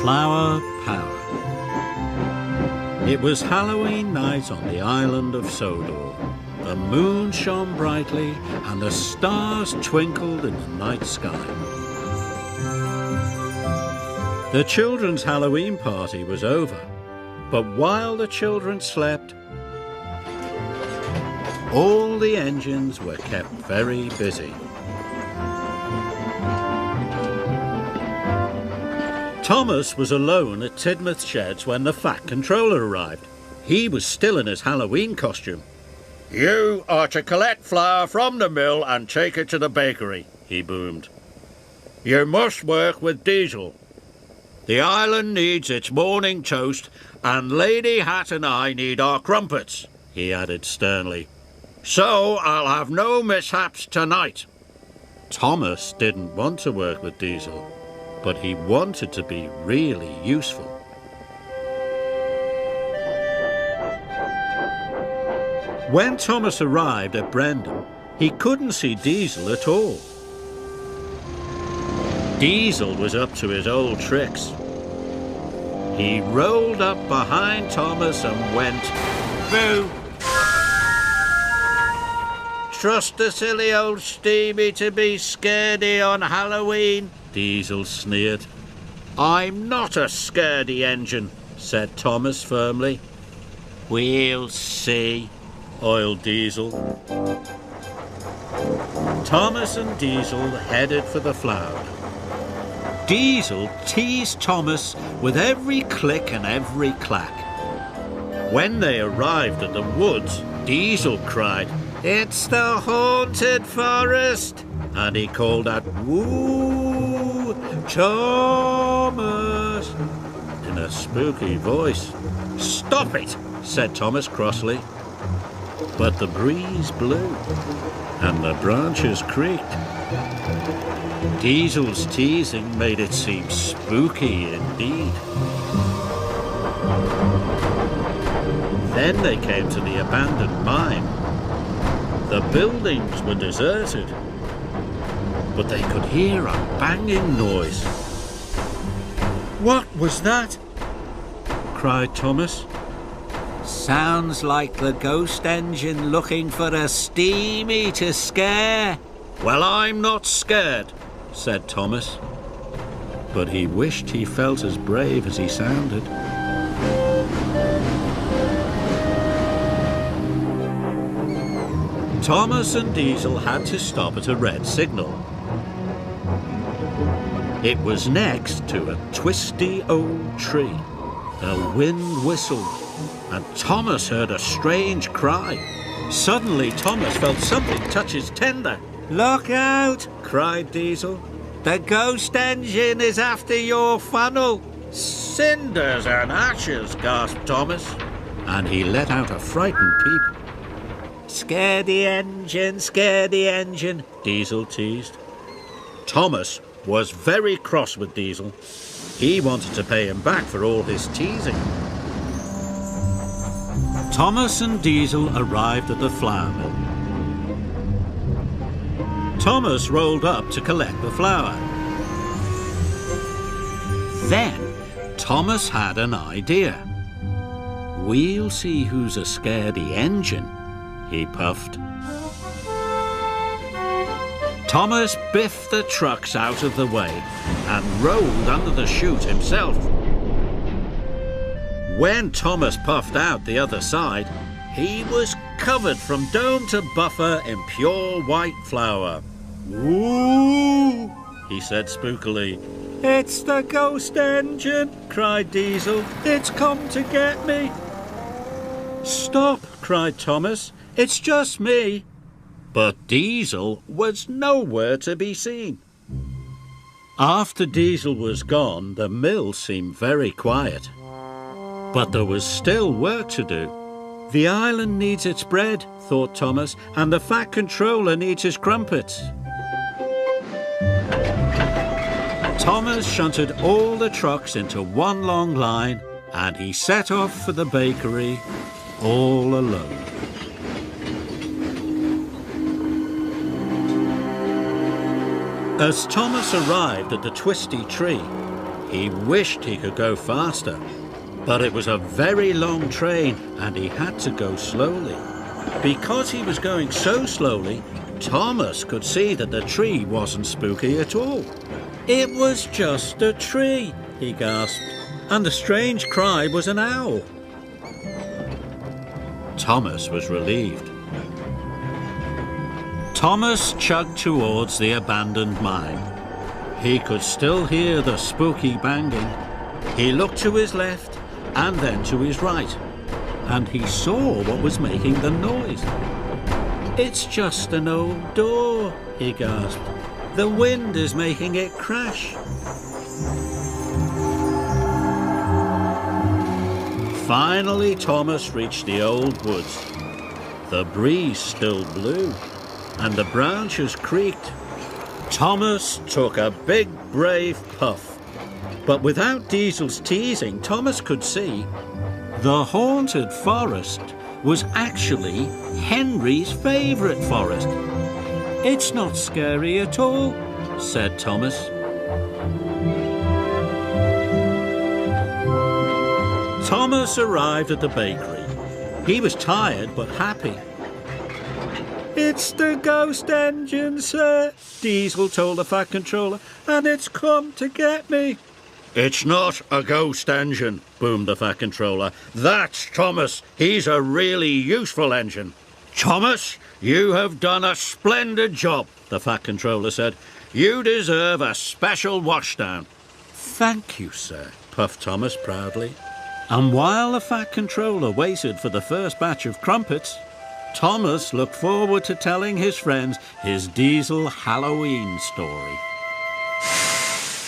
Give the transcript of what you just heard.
Flower Power. It was Halloween night on the island of Sodor. The moon shone brightly and the stars twinkled in the night sky. The children's Halloween party was over, but while the children slept, all the engines were kept very busy. Thomas was alone at Tidmouth Sheds when the Fat Controller arrived. He was still in his Halloween costume. "You are to collect flour from the mill and take it to the bakery," he boomed. "You must work with Diesel. The island needs its morning toast, and Lady Hat and I need our crumpets," he added sternly. "So I'll have no mishaps tonight." Thomas didn't want to work with Diesel, but he wanted to be really useful. When Thomas arrived at Brendan, he couldn't see Diesel at all. Diesel was up to his old tricks. He rolled up behind Thomas and went, "Boo! Trust the silly old steamy to be scaredy on Halloween," Diesel sneered. "I'm not a scaredy engine," said Thomas firmly. "We'll see," oiled Diesel. Thomas and Diesel headed for the flour. Diesel teased Thomas with every click and every clack. When they arrived at the woods, Diesel cried, "It's the haunted forest!" And he called out, "Woo, Thomas!" in a spooky voice. "Stop it," said Thomas crossly. But the breeze blew and the branches creaked. Diesel's teasing made it seem spooky indeed. Then they came to the abandoned mine. The buildings were deserted, but they could hear a banging noise. "What was that?" cried Thomas. "Sounds like the ghost engine looking for a steamy to scare." "Well, I'm not scared," said Thomas, but he wished he felt as brave as he sounded. Thomas and Diesel had to stop at a red signal. It was next to a twisty old tree. The wind whistled, and Thomas heard a strange cry. Suddenly, Thomas felt something touch his tender. "Look out!" cried Diesel. "The ghost engine is after your funnel." "Cinders and ashes," gasped Thomas, and he let out a frightened peep. "Scaredy engine," Diesel teased. Thomas was very cross with Diesel. He wanted to pay him back for all his teasing. Thomas and Diesel arrived at the flour mill. Thomas rolled up to collect the flour. Then Thomas had an idea. "We'll see who's a scaredy engine," he puffed. Thomas biffed the trucks out of the way and rolled under the chute himself. When Thomas puffed out the other side, he was covered from dome to buffer in pure white flour. "Woo!" he said spookily. "It's the ghost engine," cried Diesel. "It's come to get me." "Stop," cried Thomas. "It's just me." But Diesel was nowhere to be seen. After Diesel was gone, the mill seemed very quiet. But there was still work to do. The island needs its bread, thought Thomas, and the Fat Controller needs his crumpets. Thomas shunted all the trucks into one long line, and he set off for the bakery all alone. As Thomas arrived at the twisty tree, He wished he could go faster, but it was a very long train and he had to go slowly. Because he was going so slowly, Thomas could see that the tree wasn't spooky at all. It was just a tree, he gasped, and the strange cry was an owl. Thomas was relieved. Thomas chugged towards the abandoned mine. He could still hear the spooky banging. He looked to his left and then to his right, and he saw what was making the noise. "It's just an old door," he gasped. "The wind is making it crash." Finally, Thomas reached the old woods. The breeze still blew, and the branches creaked. Thomas took a big, brave puff. But without Diesel's teasing, Thomas could see the haunted forest was actually Henry's favourite forest. "It's not scary at all," said Thomas. Thomas arrived at the bakery. He was tired but happy. "It's the ghost engine, sir," Diesel told the Fat Controller, "and it's come to get me." "It's not a ghost engine," boomed the Fat Controller. "That's Thomas. He's a really useful engine." "Thomas, you have done a splendid job," the Fat Controller said. "You deserve a special washdown." "Thank you, sir," puffed Thomas proudly. And while the Fat Controller waited for the first batch of crumpets, Thomas looked forward to telling his friends his Diesel Halloween story.